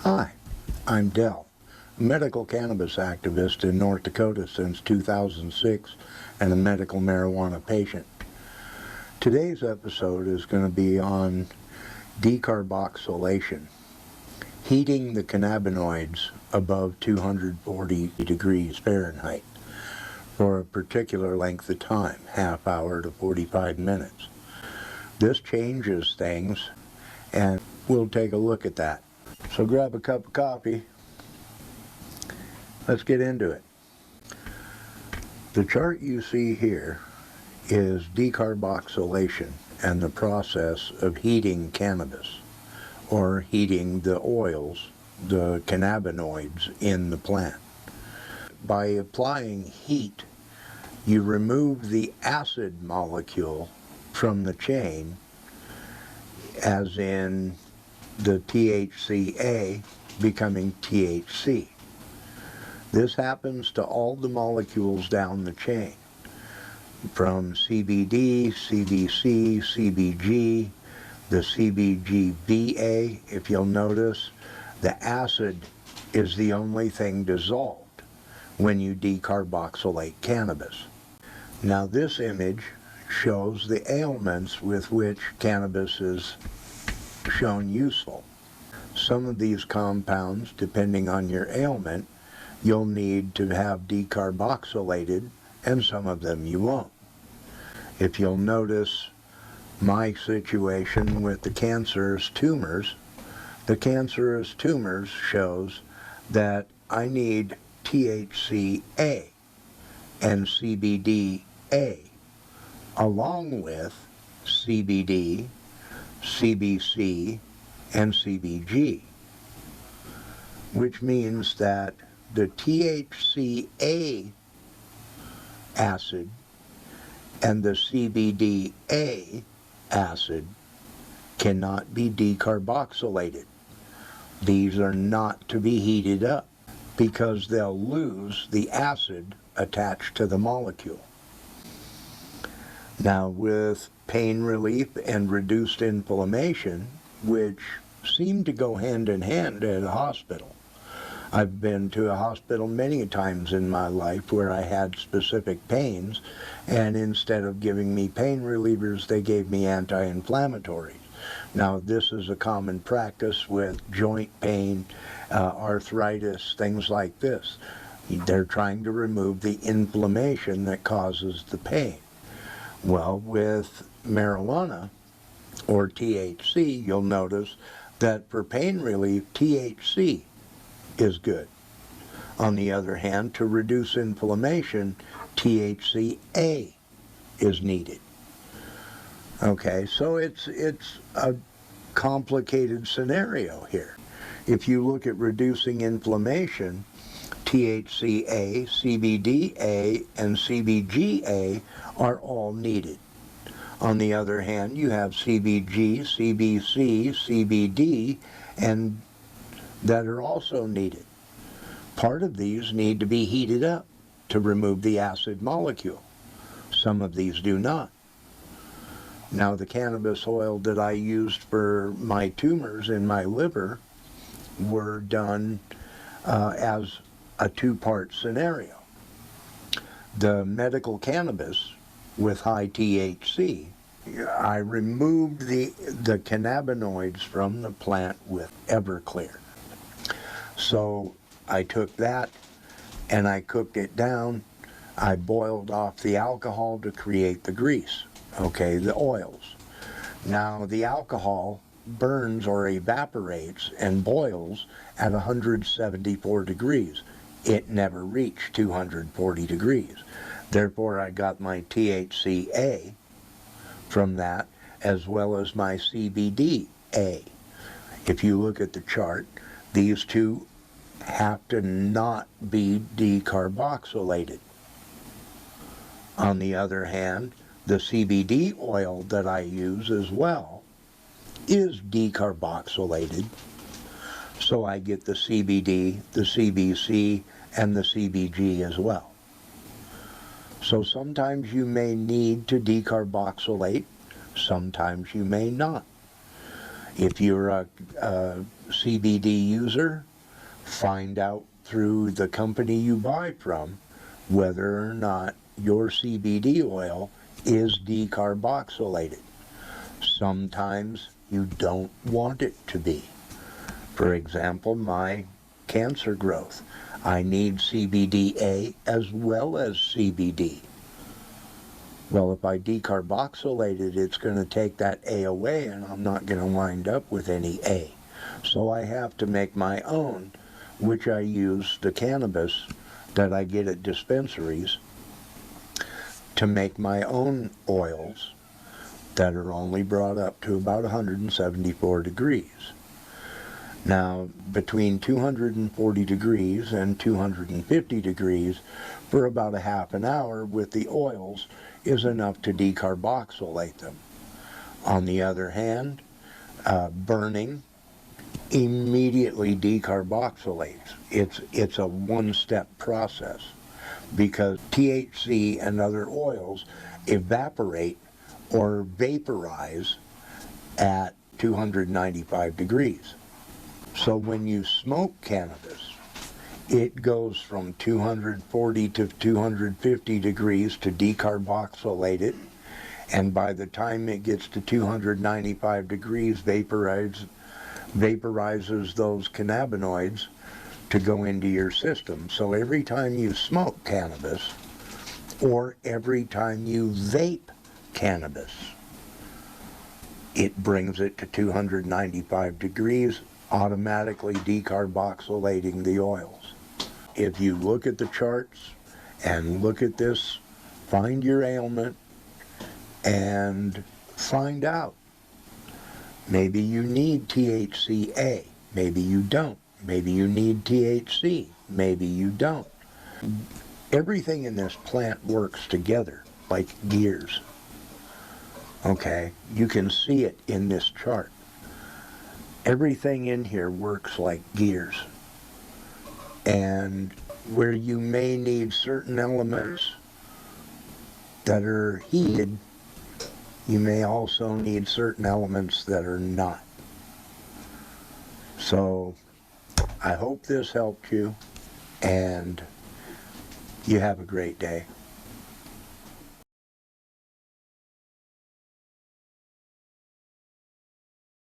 Hi, I'm Del, a medical cannabis activist in North Dakota since 2006 and a medical marijuana patient. Today's episode is going to be on decarboxylation, heating the cannabinoids above 240 degrees Fahrenheit for a particular length of time, half hour to 45 minutes. This changes things, and we'll take a look at that. So grab a cup of coffee. Let's get into it. The chart you see here is decarboxylation and the process of heating cannabis, or heating the oils, the cannabinoids in the plant. By applying heat, you remove the acid molecule from the chain, as in the THCA becoming THC. This happens to all the molecules down the chain, from CBD, CBC, CBG, the CBGVA. If you'll notice, the acid is the only thing dissolved when you decarboxylate cannabis. Now this image shows the ailments with which cannabis is shown useful. Some of these compounds, depending on your ailment, you'll need to have decarboxylated, and some of them you won't. If you'll notice my situation with the cancerous tumors shows that I need THCA and CBDA along with CBD, CBC, and CBG, which means that the THCA acid and the CBDA acid cannot be decarboxylated. These are not to be heated up because they'll lose the acid attached to the molecule. Now, with pain relief and reduced inflammation, which seem to go hand in hand at a hospital. I've been to a hospital many times in my life where I had specific pains, and instead of giving me pain relievers, they gave me anti-inflammatories. Now, this is a common practice with joint pain, arthritis, things like this. They're trying to remove the inflammation that causes the pain. Well, with marijuana, or THC, you'll notice that for pain relief, THC is good. On the other hand, to reduce inflammation, THCA is needed. Okay, so it's a complicated scenario here. If you look at reducing inflammation, THCA, CBDA, and CBGA are all needed. On the other hand, you have CBG, CBC, CBD, and that are also needed. Part of these need to be heated up to remove the acid molecule. Some of these do not. Now, the cannabis oil that I used for my tumors in my liver were done as a two-part scenario. The medical cannabis with high THC, I removed the cannabinoids from the plant with Everclear. So I took that and I cooked it down. I boiled off the alcohol to create the grease, okay, the oils. Now the alcohol burns or evaporates and boils at 174 degrees. It never reached 240 degrees. Therefore, I got my THCA from that, as well as my CBDA. If you look at the chart, these two have to not be decarboxylated. On the other hand, the CBD oil that I use as well is decarboxylated, so I get the CBD, the CBC, and the CBG as well. So sometimes you may need to decarboxylate, sometimes you may not. If you're a CBD user, find out through the company you buy from whether or not your CBD oil is decarboxylated. Sometimes you don't want it to be. For example, my cancer growth, I need CBDA as well as CBD. Well, if I decarboxylate it, it's going to take that A away, and I'm not going to wind up with any A. So I have to make my own, which I use the cannabis that I get at dispensaries to make my own oils that are only brought up to about 174 degrees. Now, between 240 degrees and 250 degrees for about a half an hour with the oils is enough to decarboxylate them. On the other hand, burning immediately decarboxylates. It's a one-step process because THC and other oils evaporate or vaporize at 295 degrees. So when you smoke cannabis, it goes from 240 to 250 degrees to decarboxylate it, and by the time it gets to 295 degrees, vaporizes those cannabinoids to go into your system. So every time you smoke cannabis, or every time you vape cannabis, it brings it to 295 degrees, automatically decarboxylating the oils. If you look at the charts and look at this, find your ailment and find out. Maybe you need THCA, maybe you don't. Maybe you need THC, maybe you don't. Everything in this plant works together like gears. Okay, you can see it in this chart. Everything in here works like gears. And where you may need certain elements that are heated, you may also need certain elements that are not. So I hope this helped you, and you have a great day.